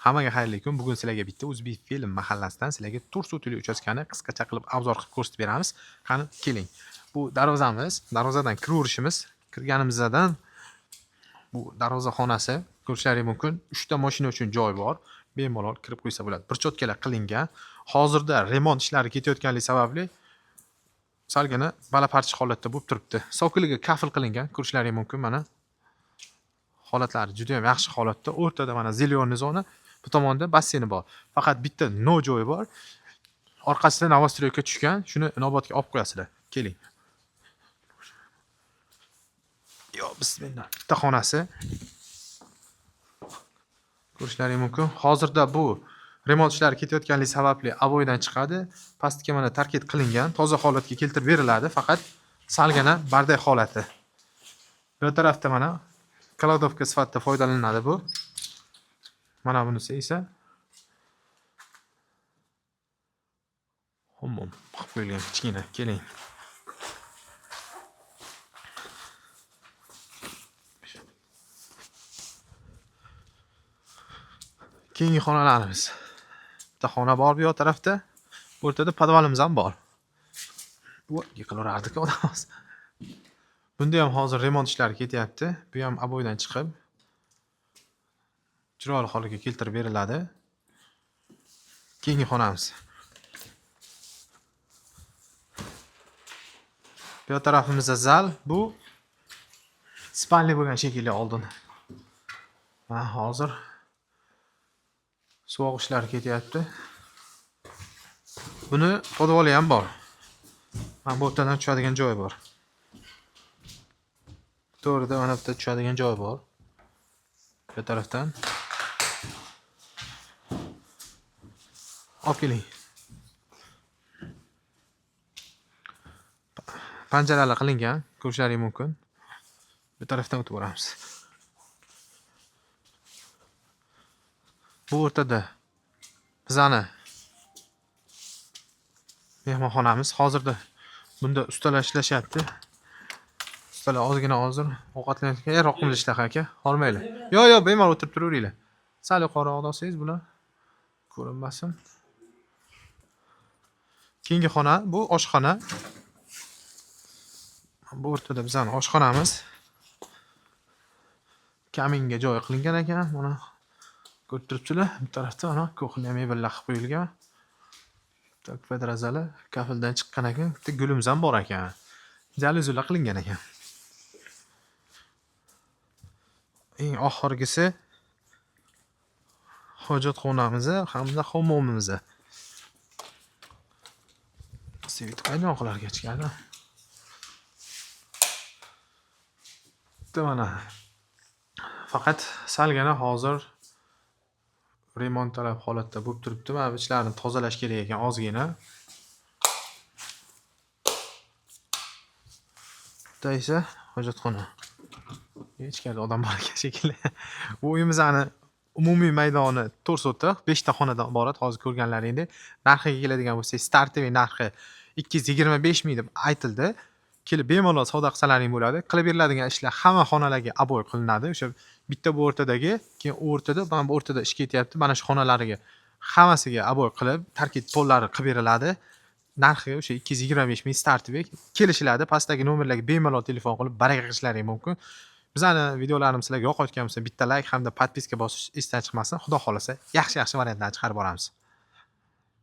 Hammaga xayrli kun. Bugun sizlarga bitta O'zbek film mahallasidan sizlarga To'rtsuv uchastkani qisqacha qilib obzor qilib ko'rsatib beramiz. Qani, keling. Bu darvozamiz. Darvozadan kiraverishimiz. Kirganimizdan bu darvoza xonasi ko'rishlaringiz mumkin. 3 ta mashina uchun joy bor. Bemalol kirib qo'ysa bo'ladi. Bir cho'tkalar qilingan. Hozirda remont ishlari ketayotganligi sababli salgina balaparcha holatda bo'lib turibdi. Sokiliga kafil qilingan. Ko'rishlaringiz mumkin mana. Holatlari juda ham yaxshi holatda. O'rtada mana zelyoniy zona, bu tomonda basseyni bor. Faqat bitta no joyi bor. Orqasida novostroyka tushgan. Shuni inobatga olib qo'yasizlar. Keling. Yo, bismillah. Bitta xonasi. Ko'rishlaringiz mumkin. Hozirda bu remont ishlari ketayotganligi sababli avoydan chiqadi. Pastga mana tarkib qilingan, toza holatga keltirib beriladi, faqat salgina barday holati. Bu tarafda mana kladovka sifatida foydalaniladi bu. Mana bunisi esa hammom qilib qo'yilgan kichkina. Keling. Keyingi xonalarimiz. Bitta xona bor bu yoq tarafda. O'rtada podvalimiz ham bor. Bu yiqilaverardi-ku odamimiz. Bunda ham hozir remont ishlari ketyapti. Bu ham aboydan chiqib chiroyli holiga keltirib beriladi. Keyingi xonamiz. Bu yoq tarafimizda zal, bu spalni bo'lgan shekilli oldin. Va hozir sovuq ishlari ketyapti. Buni podvali ham bor. Mana bu yerdan tushadigan joy bor. To'g'rida mana bu yerda tushadigan joy bor. Bu tarafdan olib keling. Panjaralar qilingan, ko'rishlaringiz mumkin. Bu tarafdan o'tib boramiz. Bu o'rtada bizani mehmonxonamiz. Hozirda bunda ustalar ishlashyapti. Ustalar ozgina hozir ovqatlanayotgan, roqimli ishlar aka. Hormaylar. Yo, bemalol o'tirib turaveringlar. Sal yuqoriroq olsangiz bular ko'rinmasin. Keyingi xona bu oshxona. Bu o'rtada bizning oshxonamiz. Kaminga joy qilingan ekan. Mana ko'rib turibsizlar. Bu tarafda mana kuxnya mebellar qilib qo'yilgan. Tak pedrazali kafildan chiqqan ekan. Bitta gulimiz ham bor ekan. Jaluzilar qilingan ekan. Eng oxirgisi hojatxonamiz hamda hammomimiz. Sevit qaynoqlarga chiqadi. Mana faqat salgina hozir remont talab holatda bo'lib turibdi. Mana bu ishlarni tozalash kerak ekan ozgina. Bitta esa hojatxona. Ichkarida odam bor ekan shekilli. Bu uyimizning umumiy maydoni 4 sotiq, 5 ta xonadan iborat. Hozir ko'rganlaringdek, narxiga keladigan bo'lsak, startiviy narxi 225 ming deb aytildi. Kelib bemalol savdo qilsalaring bo'ladi. Qilib beriladigan ishlar hamma xonalarga aboy qilinadi. O'sha bitta bu o'rtadagi, keyin o'rtada, mana bu o'rtada ish ketyapti. Mana shu xonalarga hammasiga aboy qilib, tarkib pollari qilib beriladi. Narxi o'sha 225 ming startiviy kelishiladi. Pastdagi nomerlarga bemalol telefon qilib baraka qilishlaring mumkin. Bizning videolarimiz sizlarga yoqayotgan bo'lsa, bitta like hamda podpiska bosish esdan chiqmasin. Xudo xolasa, yaxshi variantlarni chiqarib boramiz.